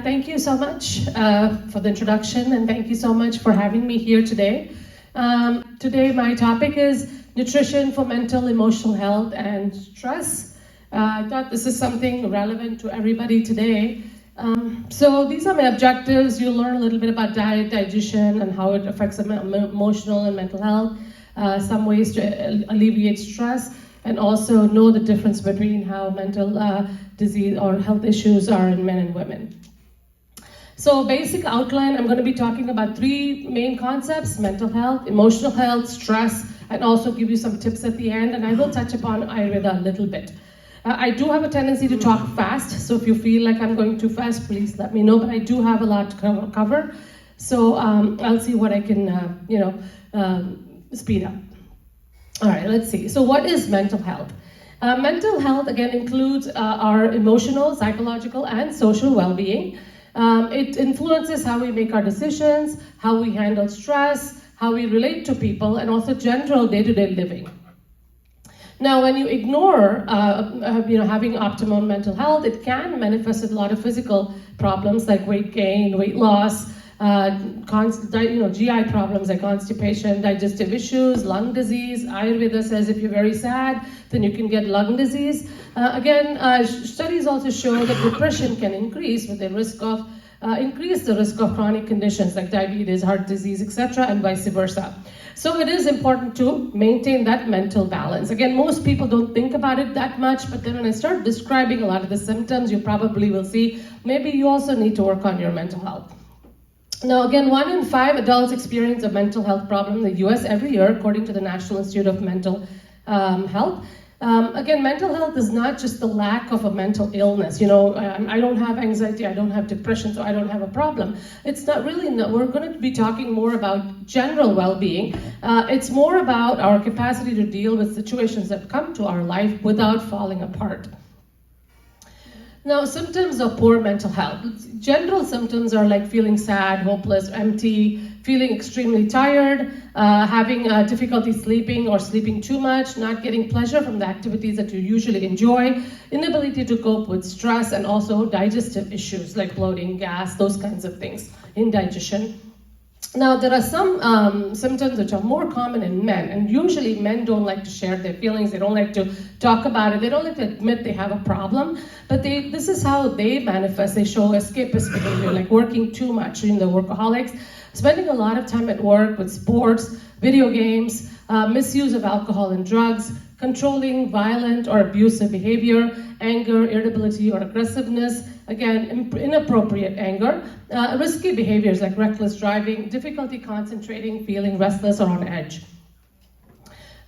thank you so much for the introduction, and thank you so much for having me here today. Today my topic is nutrition for mental, emotional health and stress. I thought this is something relevant to everybody today. So these are my objectives. You'll learn a little bit about diet, digestion, and how it affects emotional and mental health, some ways to alleviate stress, and also know the difference between how mental disease or health issues are in men and women. So basic outline, I'm going to be talking about three main concepts: mental health, emotional health, stress, and also give you some tips at the end, and I will touch upon Ayurveda a little bit. I do have a tendency to talk fast, so if you feel like I'm going too fast, please let me know, but I do have a lot to cover, so I'll see what I can, speed up. All right, let's see. So what is mental health? Mental health, again, includes our emotional, psychological, and social well-being. It influences how we make our decisions, how we handle stress, how we relate to people, and also general day-to-day living. Now, when you ignore, having optimal mental health, it can manifest a lot of physical problems like weight gain, weight loss, GI problems like constipation, digestive issues, lung disease. Ayurveda says if you're very sad, then you can get lung disease. Studies also show that depression can increase the risk of chronic conditions like diabetes, heart disease, etc., and vice versa. So it is important to maintain that mental balance. Again, most people don't think about it that much, but then when I start describing a lot of the symptoms, you probably will see maybe you also need to work on your mental health. Now, again, 1 in 5 adults experience a mental health problem in the US every year, according to the National Institute of Mental Health. Mental health is not just the lack of a mental illness. I don't have anxiety, I don't have depression, so I don't have a problem. It's not really, we're going to be talking more about general well-being. It's more about our capacity to deal with situations that come to our life without falling apart. Now, symptoms of poor mental health. General symptoms are like feeling sad, hopeless, empty, feeling extremely tired, having difficulty sleeping or sleeping too much, not getting pleasure from the activities that you usually enjoy, inability to cope with stress, and also digestive issues like bloating, gas, those kinds of things, indigestion. Now, there are some symptoms which are more common in men, and usually men don't like to share their feelings, they don't like to talk about it, they don't like to admit they have a problem, but this is how they manifest. They show escapist behavior, like working too much, the workaholics, spending a lot of time at work with sports, video games, misuse of alcohol and drugs, controlling violent or abusive behavior, anger, irritability, or aggressiveness, again, inappropriate anger, risky behaviors like reckless driving, difficulty concentrating, feeling restless or on edge.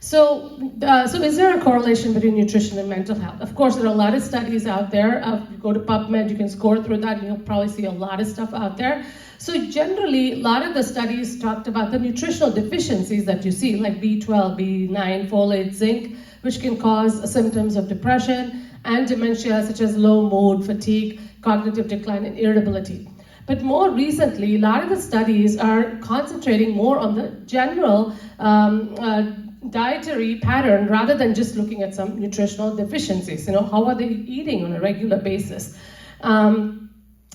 So is there a correlation between nutrition and mental health? Of course, there are a lot of studies out there. You go to PubMed, you can score through that, and you'll probably see a lot of stuff out there. So generally, a lot of the studies talked about the nutritional deficiencies that you see, like B12, B9, folate, zinc, which can cause symptoms of depression and dementia, such as low mood, fatigue, cognitive decline, and irritability. But more recently, a lot of the studies are concentrating more on the general dietary pattern rather than just looking at some nutritional deficiencies. How are they eating on a regular basis?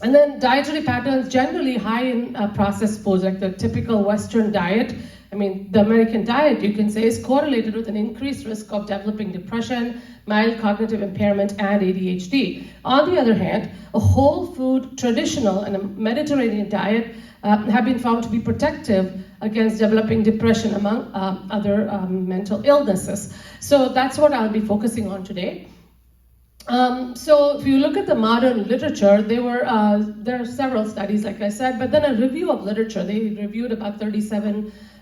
And then dietary patterns generally high in processed foods, like the typical Western diet. The American diet, you can say, is correlated with an increased risk of developing depression, mild cognitive impairment, and ADHD. On the other hand, a whole food, traditional, and a Mediterranean diet have been found to be protective against developing depression, among other mental illnesses. So that's what I'll be focusing on today. So if you look at the modern literature, there are several studies, like I said, but then a review of literature. They reviewed about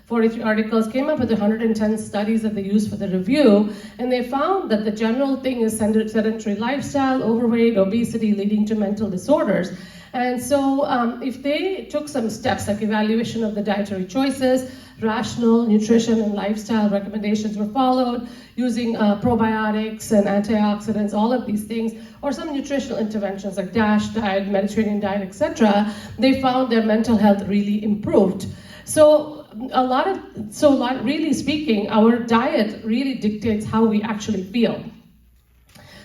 43 articles, came up with 110 studies that they used for the review, and they found that the general thing is sedentary lifestyle, overweight, obesity, leading to mental disorders. And so if they took some steps like evaluation of the dietary choices, rational nutrition and lifestyle recommendations were followed, using probiotics and antioxidants, all of these things, or some nutritional interventions like DASH diet, Mediterranean diet, etc., they found their mental health really improved. So really speaking, our diet really dictates how we actually feel.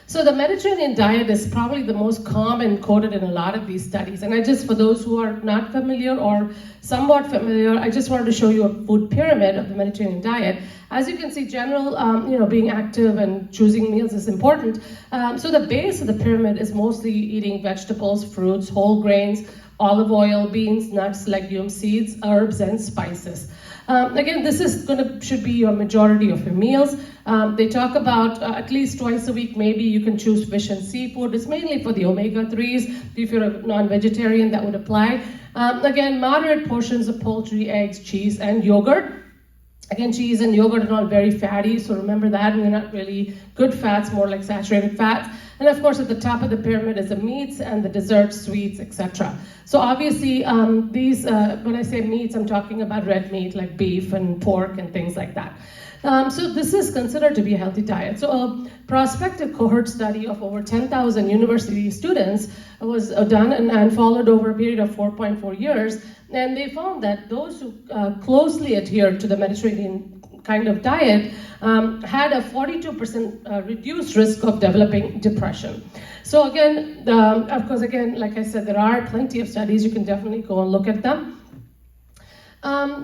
So the Mediterranean diet is probably the most common quoted in a lot of these studies. And for those who are not familiar or somewhat familiar, I just wanted to show you a food pyramid of the Mediterranean diet. As you can see, being active and choosing meals is important. So the base of the pyramid is mostly eating vegetables, fruits, whole grains, olive oil, beans, nuts, legumes, seeds, herbs, and spices. Again, this should be your majority of your meals. They talk about at least twice a week, maybe you can choose fish and seafood. It's mainly for the omega-3s. If you're a non-vegetarian, that would apply. Again, moderate portions of poultry, eggs, cheese, and yogurt. Again, cheese and yogurt are not very fatty, so remember that, and they're not really good fats, more like saturated fats. And of course, at the top of the pyramid is the meats and the desserts, sweets, etc. So obviously, when I say meats, I'm talking about red meat, like beef and pork and things like that. So this is considered to be a healthy diet. So a prospective cohort study of over 10,000 university students was done and followed over a period of 4.4 years. And they found that those who closely adhered to the Mediterranean kind of diet had a 42% reduced risk of developing depression. So again, like I said, there are plenty of studies. You can definitely go and look at them.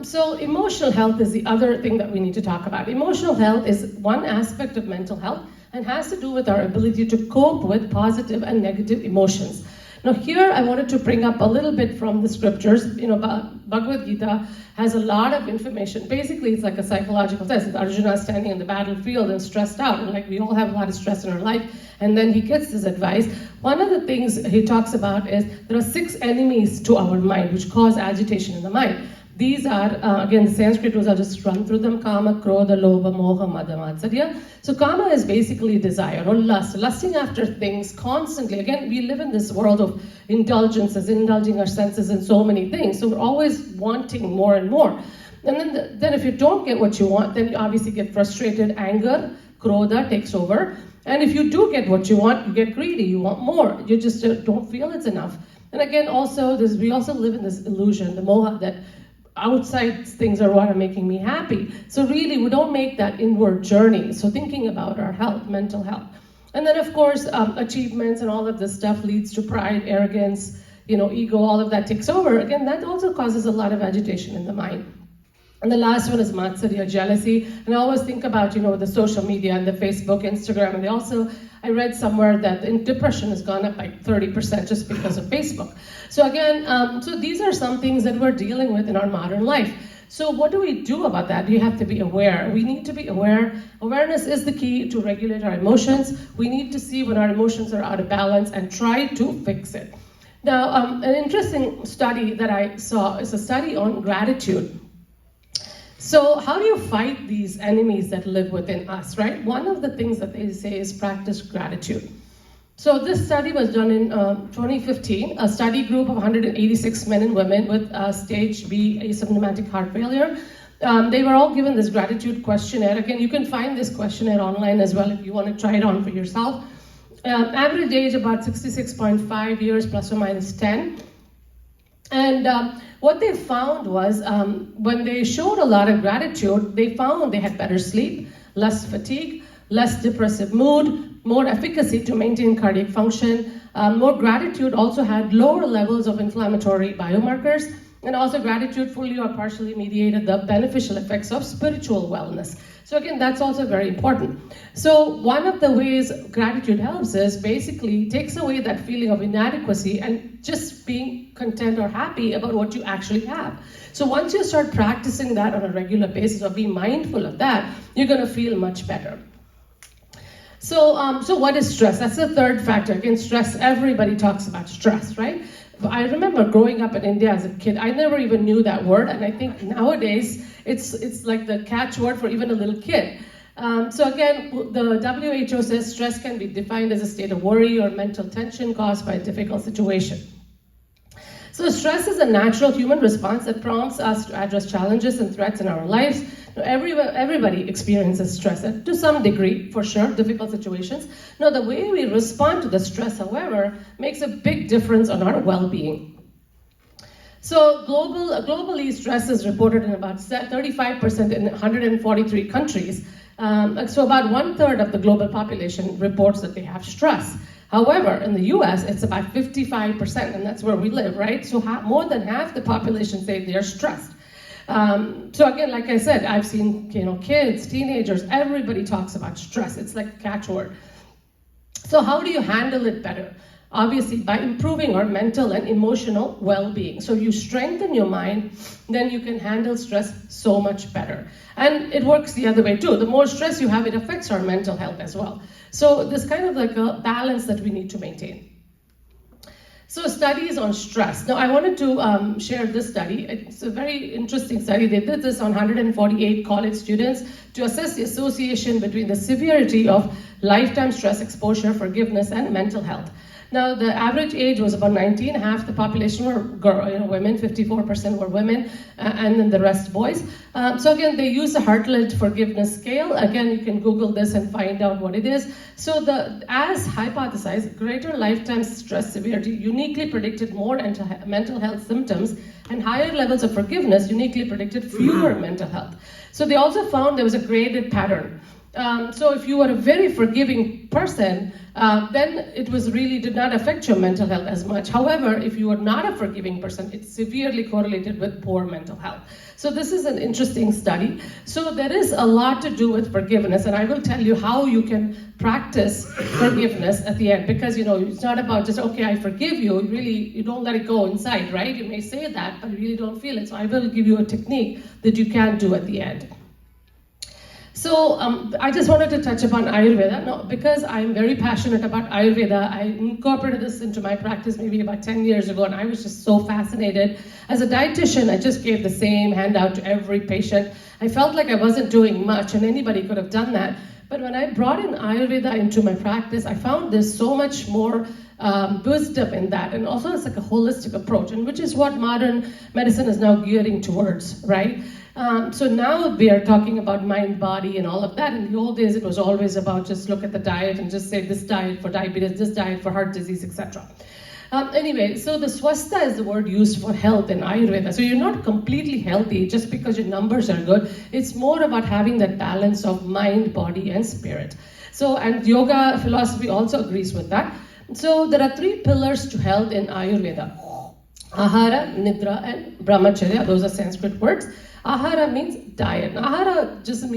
So emotional health is the other thing that we need to talk about. Emotional health is one aspect of mental health and has to do with our ability to cope with positive and negative emotions. Now here I wanted to bring up a little bit from the scriptures. Bhagavad Gita has a lot of information. Basically, it's like a psychological test. Arjuna is standing in the battlefield and stressed out, and like we all have a lot of stress in our life, and then he gets this advice. One of the things he talks about is there are 6 enemies to our mind which cause agitation in the mind. These are, again, the Sanskrit words, I'll just run through them. Kama, Krodha, Lobha, Moha, Mada, Matsarya. So Kama is basically desire or lust, lusting after things constantly. Again, we live in this world of indulgences, indulging our senses in so many things. So we're always wanting more and more. And then if you don't get what you want, then you obviously get frustrated. Anger, Krodha takes over. And if you do get what you want, you get greedy, you want more. You just don't feel it's enough. And again, we also live in this illusion, the moha, that outside things are what are making me happy. So really, we don't make that inward journey. So thinking about our health, mental health. And then of course, achievements and all of this stuff leads to pride, arrogance, ego, all of that takes over. Again, that also causes a lot of agitation in the mind. And the last one is matsarya, jealousy. And I always think about, the social media and the Facebook, Instagram, and I read somewhere that depression has gone up by 30% just because of Facebook. So again, so these are some things that we're dealing with in our modern life. So what do we do about that? You have to be aware. We need to be aware. Awareness is the key to regulate our emotions. We need to see when our emotions are out of balance and try to fix it. Now, an interesting study that I saw is a study on gratitude. So how do you fight these enemies that live within us, right? One of the things that they say is practice gratitude. So this study was done in 2015, a study group of 186 men and women with stage B asymptomatic heart failure. They were all given this gratitude questionnaire. Again, you can find this questionnaire online as well if you want to try it on for yourself. Average age about 66.5 years, plus or minus 10. And what they found was when they showed a lot of gratitude, they found they had better sleep, less fatigue, less depressive mood, more efficacy to maintain cardiac function. More gratitude also had lower levels of inflammatory biomarkers, and also gratitude fully or partially mediated the beneficial effects of spiritual wellness. So again, that's also very important. So one of the ways gratitude helps is basically takes away that feeling of inadequacy and just being content or happy about what you actually have. So once you start practicing that on a regular basis or be mindful of that, you're going to feel much better. So what is stress? That's the third factor. Again, stress, everybody talks about stress, right? I remember growing up in India as a kid, I never even knew that word, and I think nowadays it's like the catchword for even a little kid. So again, the WHO says stress can be defined as a state of worry or mental tension caused by a difficult situation. So stress is a natural human response that prompts us to address challenges and threats in our lives. Now, everybody experiences stress to some degree, for sure, difficult situations. Now, the way we respond to the stress, however, makes a big difference on our well-being. So globally, stress is reported in about 35% in 143 countries. So about 1/3 of the global population reports that they have stress. However, in the US, it's about 55%, and that's where we live, right? So more than half the population say they're stressed. So again, like I said, I've seen kids, teenagers, everybody talks about stress. It's like a catchword. So how do you handle it better? Obviously, by improving our mental and emotional well-being. So you strengthen your mind, then you can handle stress so much better. And it works the other way too. The more stress you have, it affects our mental health as well. So there's kind of like a balance that we need to maintain. So studies on stress. Now I wanted to share this study. It's a very interesting study. They did this on 148 college students to assess the association between the severity of lifetime stress exposure, forgiveness, and mental health. Now, the average age was about 19. Half the population were women, 54% were women, and then the rest boys. So again, they use the Heartland Forgiveness Scale. Again, you can Google this and find out what it is. So as hypothesized, greater lifetime stress severity uniquely predicted more mental health symptoms, and higher levels of forgiveness uniquely predicted fewer mental health. So they also found there was a graded pattern. So if you were a very forgiving person, then it did not affect your mental health as much. However, if you are not a forgiving person, it's severely correlated with poor mental health. So this is an interesting study. So there is a lot to do with forgiveness, and I will tell you how you can practice forgiveness at the end, because it's not about just, okay, I forgive you. You don't let it go inside, right? You may say that, but you really don't feel it. So I will give you a technique that you can do at the end. So I just wanted to touch upon Ayurveda. Now, because I'm very passionate about Ayurveda, I incorporated this into my practice maybe about 10 years ago, and I was just so fascinated. As a dietitian, I just gave the same handout to every patient. I felt like I wasn't doing much, and anybody could have done that. But when I brought in Ayurveda into my practice, I found there's so much more wisdom in that, and also it's like a holistic approach, and which is what modern medicine is now gearing towards, right? So now we are talking about mind, body, and all of that. In the old days, it was always about just look at the diet and just say this diet for diabetes, this diet for heart disease, etc. Anyway, so the swastha is the word used for health in Ayurveda. So you're not completely healthy just because your numbers are good. It's more about having that balance of mind, body, and spirit. So, and yoga philosophy also agrees with that. So there are 3 pillars to health in Ayurveda: ahara, nidra, and brahmacharya. Those are Sanskrit words. Ahara means diet. Ahara doesn't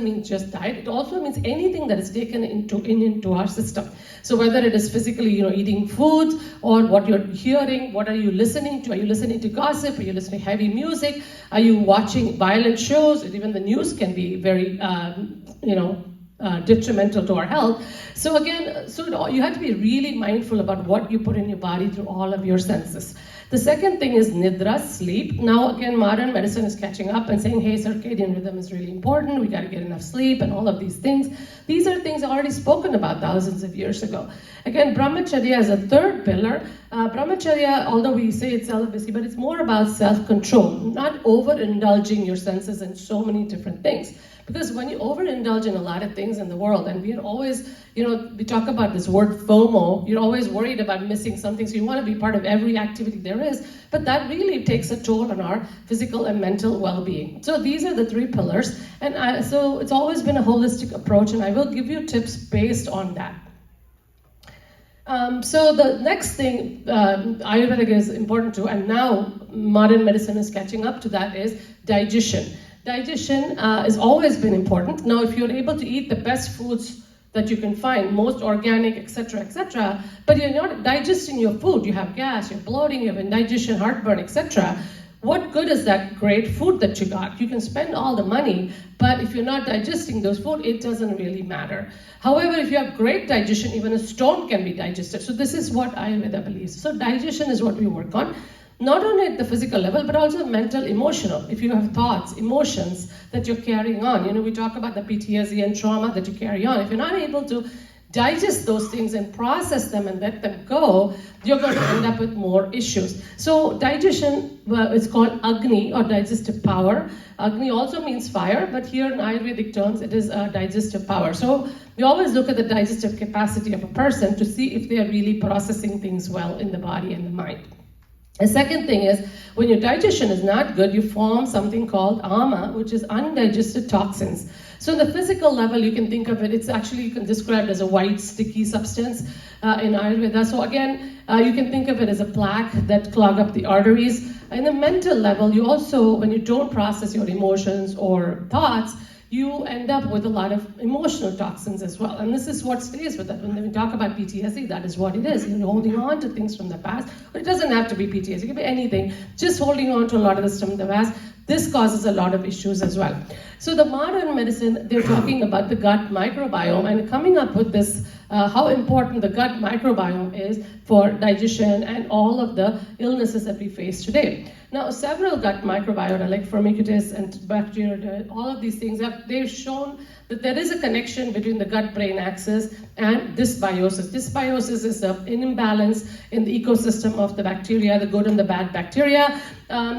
mean just diet. It also means anything that is taken into our system. So whether it is physically, eating foods, or what you're hearing, what are you listening to? Are you listening to gossip? Are you listening to heavy music? Are you watching violent shows? Even the news can be very, detrimental to our health. So again, you have to be really mindful about what you put in your body through all of your senses. The second thing is nidra, sleep. Now again, modern medicine is catching up and saying, hey, circadian rhythm is really important. We got to get enough sleep and all of these things. These are things already spoken about thousands of years ago. Again, brahmacharya is a 3rd pillar. Brahmacharya, although we say it's celibacy, but it's more about self-control, not overindulging your senses in so many different things. Because when you overindulge in a lot of things in the world, and we are always, we talk about this word FOMO, you're always worried about missing something, so you want to be part of every activity there is, but that really takes a toll on our physical and mental well-being. So these are the 3 pillars, and so it's always been a holistic approach, and I will give you tips based on that. So the next thing Ayurveda is important to, and now modern medicine is catching up to that, is digestion. Digestion has always been important. Now, if you're able to eat the best foods that you can find, most organic, etc., but you're not digesting your food, you have gas, you're bloating, you have indigestion, heartburn, etc., what good is that great food that you got? You can spend all the money, but if you're not digesting those food, it doesn't really matter. However, if you have great digestion, even a stone can be digested. So this is what Ayurveda believes. So digestion is what we work on. Not only at the physical level, but also mental, emotional. If you have thoughts, emotions that you're carrying on. We talk about the PTSD and trauma that you carry on. If you're not able to digest those things and process them and let them go, you're going to end up with more issues. So digestion is called Agni, or digestive power. Agni also means fire, but here in Ayurvedic terms, it is digestive power. So we always look at the digestive capacity of a person to see if they are really processing things well in the body and the mind. The second thing is, when your digestion is not good, you form something called ama, which is undigested toxins. So in the physical level, you can think of it, it's actually, you can describe it as a white sticky substance in Ayurveda. So again, you can think of it as a plaque that clog up the arteries. In the mental level, you also, when you don't process your emotions or thoughts, you end up with a lot of emotional toxins as well. And this is what stays with us. When we talk about PTSD, that is what it is. You're holding on to things from the past. But it doesn't have to be PTSD, it can be anything. Just holding on to a lot of this from the past. This causes a lot of issues as well. So the modern medicine, they're talking about the gut microbiome and coming up with this, how important the gut microbiome is for digestion and all of the illnesses that we face today. Now, several gut microbiota like Firmicutes and bacteria, all of these things, they've shown that there is a connection between the gut-brain axis and dysbiosis. Dysbiosis is an imbalance in the ecosystem of the bacteria, the good and the bad bacteria.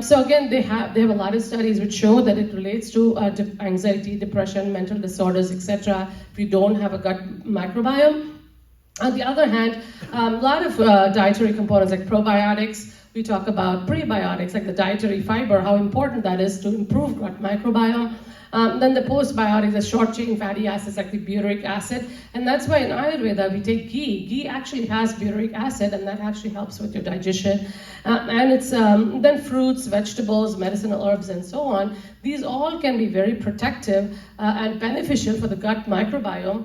So again, they have a lot of studies which show that it relates to anxiety, depression, mental disorders, etc. if you don't have a gut microbiome. On the other hand, a lot of dietary components like probiotics, we talk about prebiotics like the dietary fiber, how important that is to improve gut microbiome. Then the postbiotics, the short chain fatty acids like the butyric acid, and that's why in Ayurveda we take ghee. Ghee actually has butyric acid, and that actually helps with your digestion. And it's then fruits, vegetables, medicinal herbs, and so on. These all can be very protective and beneficial for the gut microbiome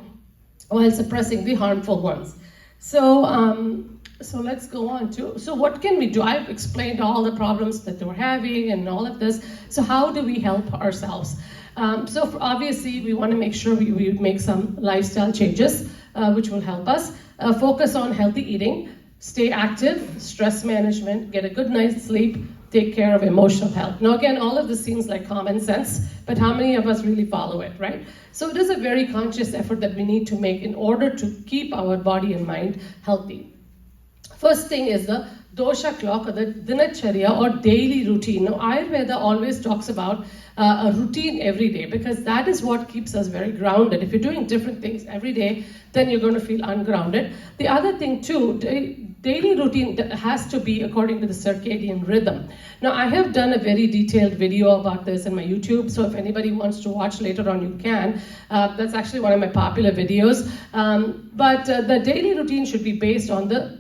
while suppressing the harmful ones. So let's go on to, so what can we do? I've explained all the problems that we're having and all of this. So how do we help ourselves? Obviously, we want to make sure we make some lifestyle changes, which will help us. Focus on healthy eating, stay active, stress management, get a good night's sleep, take care of emotional health. Now again, all of this seems like common sense, but how many of us really follow it, right? So it is a very conscious effort that we need to make in order to keep our body and mind healthy. First thing is the dosha clock or the dinacharya or daily routine. Now Ayurveda always talks about a routine every day because that is what keeps us very grounded. If you're doing different things every day, then you're going to feel ungrounded. The other thing too, daily routine has to be according to the circadian rhythm. Now I have done a very detailed video about this in my YouTube, so if anybody wants to watch later on, you can. That's actually one of my popular videos. But the daily routine should be based on the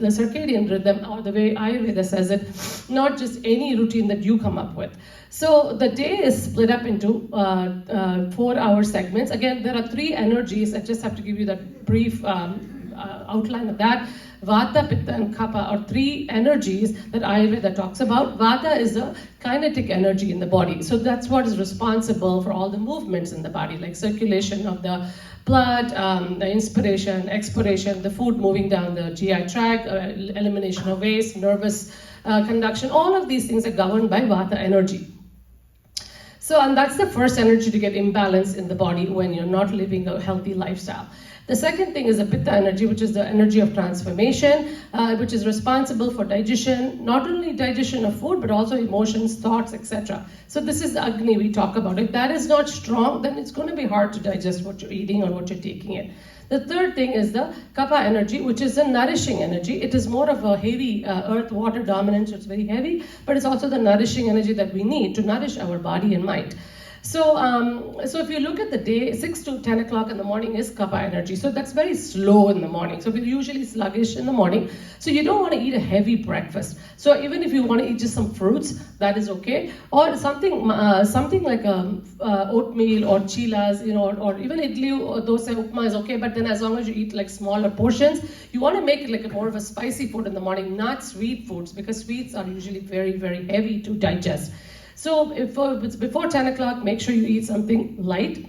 circadian rhythm, or the way Ayurveda says it, not just any routine that you come up with. So the day is split up into 4-hour segments. Again, there are 3 energies. I just have to give you that brief outline of that. Vata, Pitta, and Kapha are 3 energies that Ayurveda talks about. Vata is a kinetic energy in the body. So that's what is responsible for all the movements in the body, like circulation of the blood, the inspiration, expiration, the food moving down the GI tract, elimination of waste, nervous conduction. All of these things are governed by Vata energy. So, and that's the first energy to get imbalanced in the body when you're not living a healthy lifestyle. The second thing is the Pitta energy, which is the energy of transformation, which is responsible for digestion, not only digestion of food, but also emotions, thoughts, etc. So this is the Agni we talk about. If that is not strong, then it's going to be hard to digest what you're eating or what you're taking in. The third thing is the Kapha energy, which is the nourishing energy. It is more of a heavy earth-water dominant, so it's very heavy, but it's also the nourishing energy that we need to nourish our body and mind. So if you look at the day, 6 to 10 o'clock in the morning is Kapha energy. So that's very slow in the morning. So we're usually sluggish in the morning. So you don't want to eat a heavy breakfast. So even if you want to eat just some fruits, that is okay. Or something like oatmeal or chilas, or even idli or dosa, upma is okay. But then as long as you eat like smaller portions, you want to make it like more of a spicy food in the morning, not sweet foods, because sweets are usually very, very heavy to digest. So if it's before 10 o'clock, make sure you eat something light.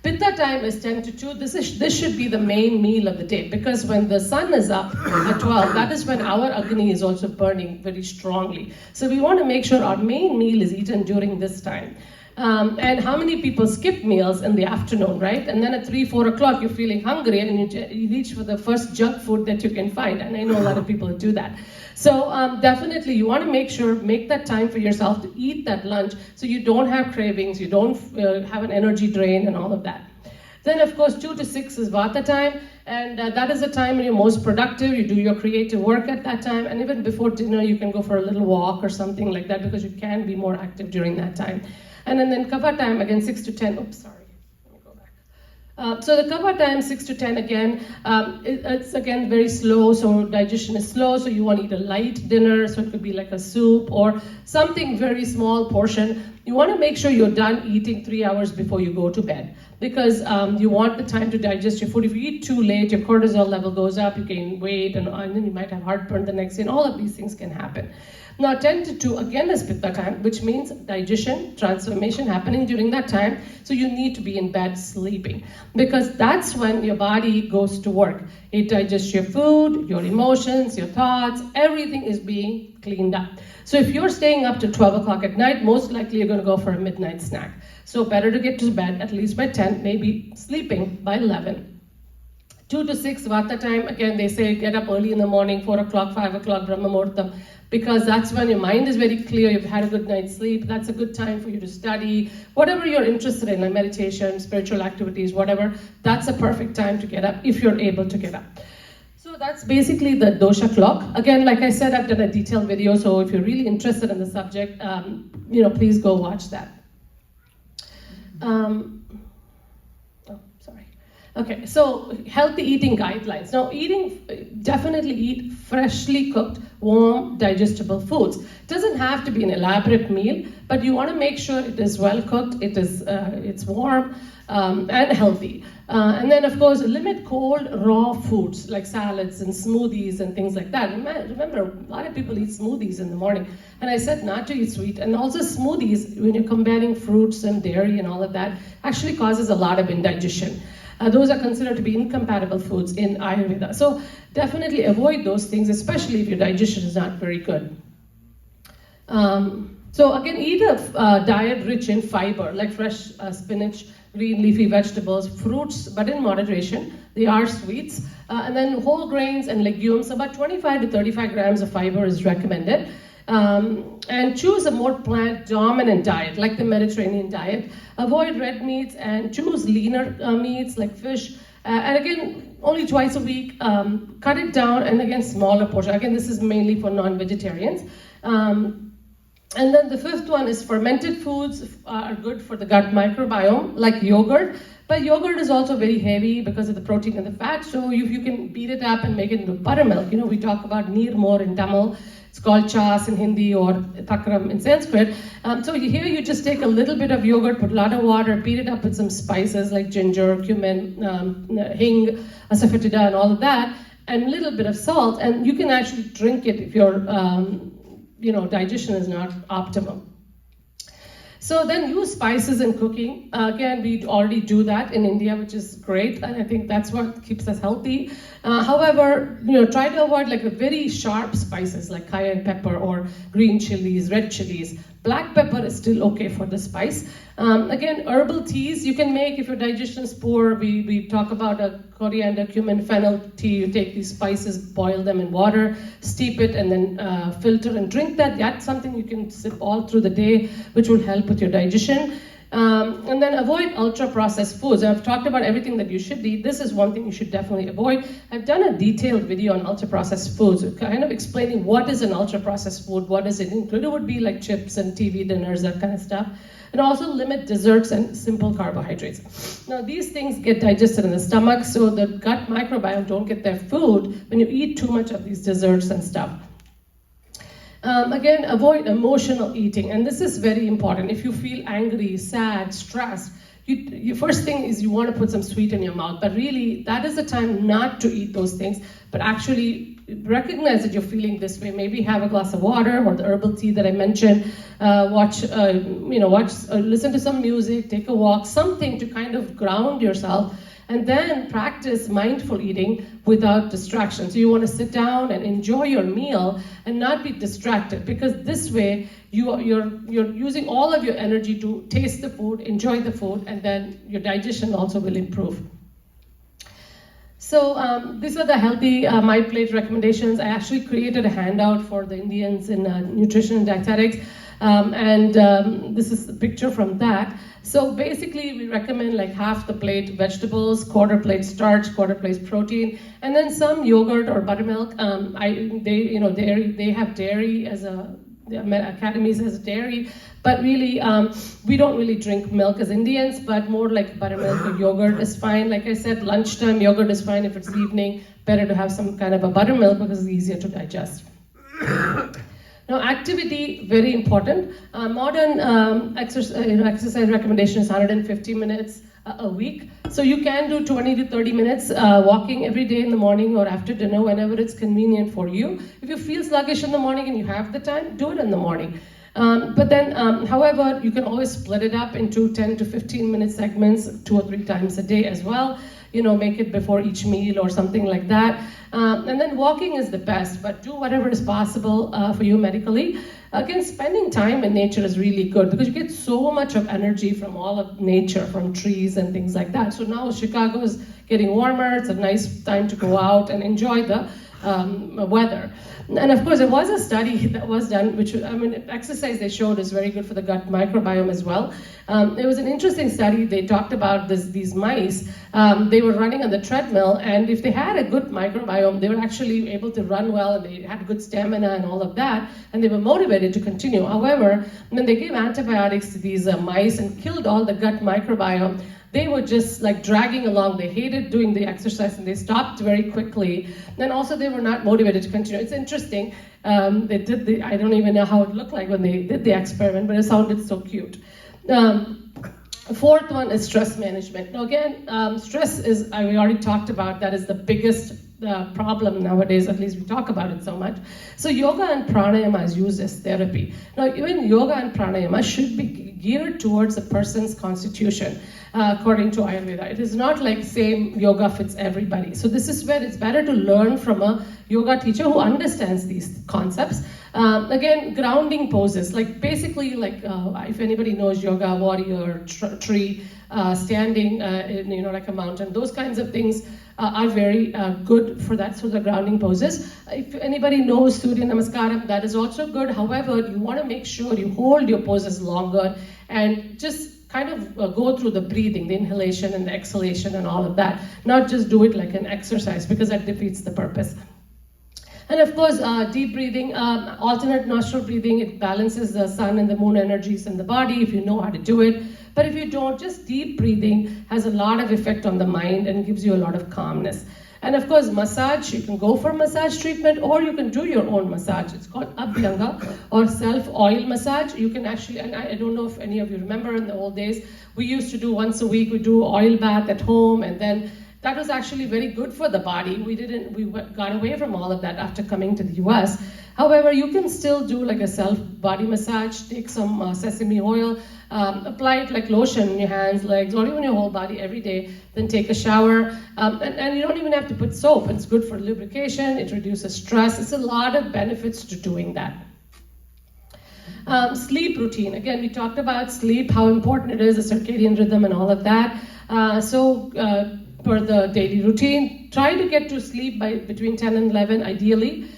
Pitta time is 10 to 2. This should be the main meal of the day, because when the sun is up at 12, that is when our Agni is also burning very strongly. So we want to make sure our main meal is eaten during this time. And how many people skip meals in the afternoon, right? And then at 3, 4 o'clock, you're feeling hungry and you reach for the first junk food that you can find. And I know a lot of people do that. So definitely you want to make that time for yourself to eat that lunch so you don't have cravings, you don't have an energy drain and all of that. Then of course 2 to 6 is Vata time, and that is the time when you're most productive. You do your creative work at that time, and even before dinner you can go for a little walk or something like that, because you can be more active during that time. And then kava time, again, 6 to 10. Oops, sorry. Let me go back. So the kava time, 6 to 10, again, it's again very slow, so digestion is slow, so you want to eat a light dinner, so it could be like a soup or something very small portion. You want to make sure you're done eating 3 hours before you go to bed, because you want the time to digest your food. If you eat too late, your cortisol level goes up, you gain weight, and then you might have heartburn the next day, and all of these things can happen. Now 10 to 2, again, is pitta time, which means digestion, transformation happening during that time, so you need to be in bed sleeping, because that's when your body goes to work. It digests your food, your emotions, your thoughts, everything is being cleaned up. So if you're staying up to 12 o'clock at night, most likely you're going to go for a midnight snack. So better to get to bed at least by 10, maybe sleeping by 11. 2 to 6 vata time, again they say get up early in the morning, 4 o'clock, 5 o'clock, Brahma Muhurtam, because that's when your mind is very clear, you've had a good night's sleep, that's a good time for you to study, whatever you're interested in, like meditation, spiritual activities, whatever, that's a perfect time to get up if you're able to get up. So that's basically the dosha clock. Again, like I said, I've done a detailed video, so if you're really interested in the subject, please go watch that. Okay, so healthy eating guidelines. Now, definitely eat freshly cooked, warm, digestible foods. It doesn't have to be an elaborate meal, but you want to make sure it is well cooked, it's warm, and healthy. And then, of course, limit cold, raw foods like salads and smoothies and things like that. Remember, a lot of people eat smoothies in the morning. And I said not to eat sweet. And also smoothies, when you're combining fruits and dairy and all of that, actually causes a lot of indigestion. Those are considered to be incompatible foods in Ayurveda. So definitely avoid those things, especially if your digestion is not very good. So again, eat a diet rich in fiber, like fresh spinach, green leafy vegetables, fruits, but in moderation. They are sweets. And then whole grains and legumes, about 25 to 35 grams of fiber is recommended. And choose a more plant-dominant diet, like the Mediterranean diet. Avoid red meats and choose leaner meats like fish. And again, only twice a week. Cut it down, and again, smaller portion. Again, this is mainly for non-vegetarians. And then the fifth one is fermented foods are good for the gut microbiome, like yogurt. But yogurt is also very heavy because of the protein and the fat. So if you can beat it up and make it into buttermilk, we talk about neer-more in Tamil. It's called chas in Hindi or takram in Sanskrit. So here you just take a little bit of yogurt, put a lot of water, beat it up with some spices like ginger, cumin, hing, asafoetida, and all of that, and a little bit of salt, and you can actually drink it if your digestion is not optimum. So then use spices in cooking. Again, we already do that in India, which is great, and I think that's what keeps us healthy. However, try to avoid like the very sharp spices like cayenne pepper or green chilies, red chilies. Black pepper is still okay for the spice. Again, herbal teas you can make if your digestion is poor. We talk about a coriander, cumin, fennel tea. You take these spices, boil them in water, steep it, and then filter and drink that. That's something you can sip all through the day, which will help with your digestion. And then avoid ultra-processed foods. I've talked about everything that you should eat. This is one thing you should definitely avoid. I've done a detailed video on ultra-processed foods, kind of explaining what is an ultra-processed food, what does it include. It would be like chips and TV dinners, that kind of stuff. And also limit desserts and simple carbohydrates. Now these things get digested in the stomach, so the gut microbiome don't get their food when you eat too much of these desserts and stuff. Again, avoid emotional eating, and this is very important. If you feel angry, sad, stressed, your first thing is you want to put some sweet in your mouth, but really that is the time not to eat those things, but actually recognize that you're feeling this way. Maybe have a glass of water or the herbal tea that I mentioned. Listen to some music, take a walk, something to kind of ground yourself. And then practice mindful eating without distraction. So you want to sit down and enjoy your meal and not be distracted, because this way you're using all of your energy to taste the food, enjoy the food, and then your digestion also will improve. So these are the healthy My Plate recommendations. I actually created a handout for the Indians in nutrition and dietetics. This is a picture from that. So basically, we recommend like half the plate vegetables, quarter plate starch, quarter plate protein, and then some yogurt or buttermilk. They have dairy as a academies as dairy, but really we don't really drink milk as Indians, but more like buttermilk or yogurt is fine. Like I said, lunchtime yogurt is fine. If it's evening, better to have some kind of a buttermilk because it's easier to digest. Now, activity, very important. Modern exercise recommendation is 150 minutes a week. So you can do 20 to 30 minutes walking every day in the morning or after dinner, whenever it's convenient for you. If you feel sluggish in the morning and you have the time, do it in the morning. But then, however, you can always split it up into 10 to 15 minute segments 2 or 3 times a day as well. Make it before each meal or something like that. And then walking is the best, but do whatever is possible for you medically. Again, spending time in nature is really good because you get so much of energy from all of nature, from trees and things like that. So now Chicago is getting warmer. It's a nice time to go out and enjoy the weather. And of course, there was a study that was done, which, exercise they showed is very good for the gut microbiome as well. It was an interesting study. They talked about these mice. They were running on the treadmill, and if they had a good microbiome, they were actually able to run well, and they had good stamina and all of that, and they were motivated to continue. However, when they gave antibiotics to these mice and killed all the gut microbiome, they were just like dragging along. They hated doing the exercise and they stopped very quickly. And also they were not motivated to continue. It's interesting. They did I don't even know how it looked like when they did the experiment, but it sounded so cute. Fourth one is stress management. Now again, stress is, we already talked about, that is the biggest problem nowadays, at least we talk about it so much. So yoga and pranayama is used as therapy. Now even yoga and pranayama should be geared towards a person's constitution, according to Ayurveda. It is not like same yoga fits everybody. So this is where it's better to learn from a yoga teacher who understands these concepts. Again, grounding poses, like basically like if anybody knows yoga, warrior, tree, standing, like a mountain, those kinds of things are very good for that. So the grounding poses. If anybody knows Surya Namaskaram, that is also good. However, you want to make sure you hold your poses longer and just kind of go through the breathing, the inhalation and the exhalation and all of that. Not just do it like an exercise because that defeats the purpose. And of course, deep breathing, alternate nostril breathing, it balances the sun and the moon energies in the body if you know how to do it. But if you don't, just deep breathing has a lot of effect on the mind and gives you a lot of calmness. And of course, massage, you can go for massage treatment or you can do your own massage. It's called Abhyanga or self-oil massage. You can actually, and I don't know if any of you remember in the old days, we used to do once a week, we do oil bath at home, and then that was actually very good for the body. We got away from all of that after coming to the US. However, you can still do like a self-body massage, take some sesame oil, apply it like lotion in your hands, legs, or even your whole body every day, then take a shower. And you don't even have to put soap. It's good for lubrication, it reduces stress. It's a lot of benefits to doing that. Sleep routine. Again, we talked about sleep, how important it is, the circadian rhythm and all of that. For the daily routine, try to get to sleep by between 10 and 11 ideally.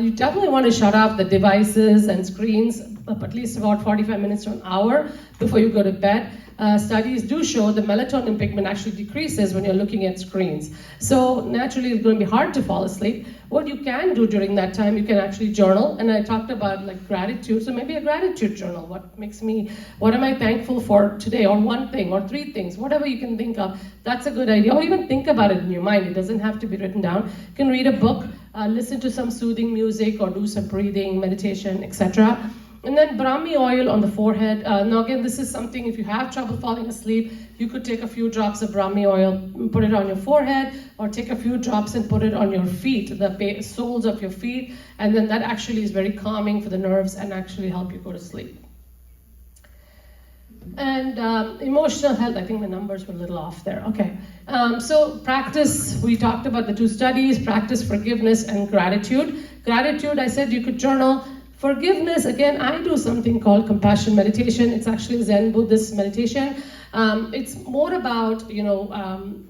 You definitely want to shut off the devices and screens at least about 45 minutes to an hour before you go to bed. Studies do show the melatonin pigment actually decreases when you're looking at screens. So naturally it's going to be hard to fall asleep. What you can do during that time, you can actually journal. And I talked about like gratitude, so maybe a gratitude journal. What am I thankful for today? Or one thing, or 3 things, whatever you can think of. That's a good idea. Or even think about it in your mind. It doesn't have to be written down. You can read a book, listen to some soothing music, or do some breathing, meditation, etc. And then Brahmi oil on the forehead. Now again, this is something, if you have trouble falling asleep, you could take a few drops of Brahmi oil, put it on your forehead, or take a few drops and put it on your feet, the soles of your feet, and then that actually is very calming for the nerves and actually help you go to sleep. And emotional health, I think the numbers were a little off there. Okay, so practice, we talked about the 2 studies, practice forgiveness and gratitude. Gratitude, I said you could journal. Forgiveness, again, I do something called compassion meditation. It's actually Zen Buddhist meditation. It's more about,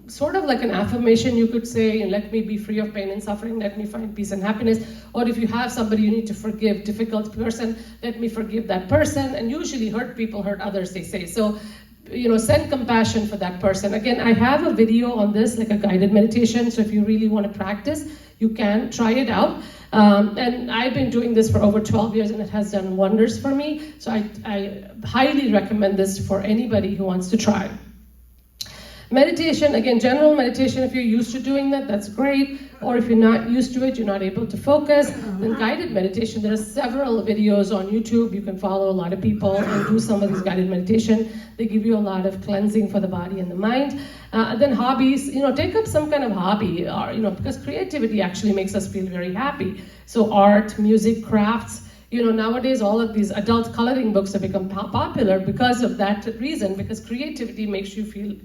sort of like an affirmation, you could say, let me be free of pain and suffering, let me find peace and happiness. Or if you have somebody you need to forgive, difficult person, let me forgive that person. And usually hurt people hurt others, they say. So send compassion for that person. Again, I have a video on this, like a guided meditation, so if you really want to practice, you can try it out. And I've been doing this for over 12 years and it has done wonders for me. So I highly recommend this for anybody who wants to try. Meditation, again, general meditation, if you're used to doing that, that's great. Or if you're not used to it, you're not able to focus, then guided meditation, there are several videos on YouTube. You can follow a lot of people and do some of these guided meditation. They give you a lot of cleansing for the body and the mind. Then hobbies, take up some kind of hobby, or, because creativity actually makes us feel very happy. So art, music, crafts. Nowadays all of these adult coloring books have become popular because of that reason, because creativity makes you feel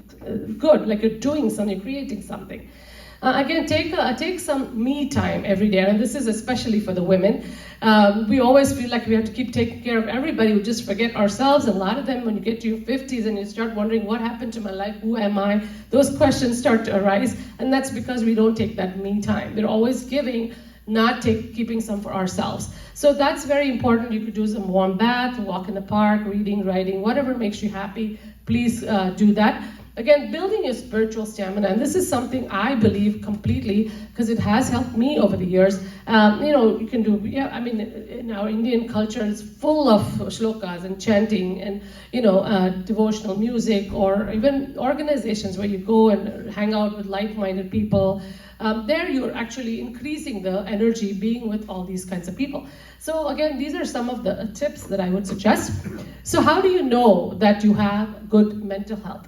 good, like you're doing something, you're creating something. Again, take some me time every day, and this is especially for the women. We always feel like we have to keep taking care of everybody. We just forget ourselves, and a lot of them, when you get to your 50s and you start wondering, what happened to my life, who am I? Those questions start to arise, and that's because we don't take that me time. We're always giving, not keeping some for ourselves. So that's very important. You could do some warm bath, walk in the park, reading, writing, whatever makes you happy, please do that. Again, building your spiritual stamina, and this is something I believe completely because it has helped me over the years. You can do, in our Indian culture, it's full of shlokas and chanting and, devotional music, or even organizations where you go and hang out with like-minded people. There you're actually increasing the energy being with all these kinds of people. So again, these are some of the tips that I would suggest. So how do you know that you have good mental health?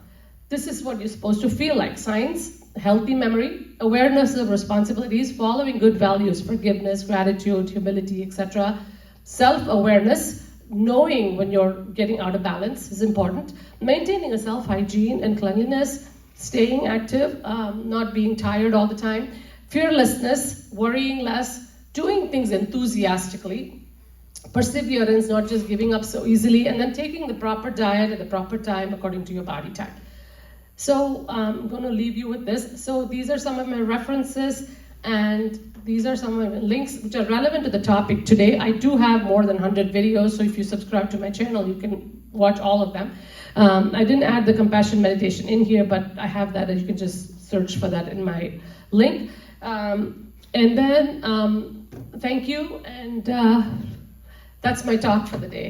This is what you're supposed to feel like. Signs: healthy memory, awareness of responsibilities, following good values, forgiveness, gratitude, humility, etc. Self-awareness, knowing when you're getting out of balance is important. Maintaining a self-hygiene and cleanliness, staying active, not being tired all the time. Fearlessness, worrying less, doing things enthusiastically. Perseverance, not just giving up so easily, and then taking the proper diet at the proper time according to your body type. So I'm going to leave you with this. So these are some of my references, and these are some of my links which are relevant to the topic today. I do have more than 100 videos, so if you subscribe to my channel, you can watch all of them. I didn't add the compassion meditation in here, but I have that, and you can just search for that in my link. And then, thank you, and that's my talk for the day.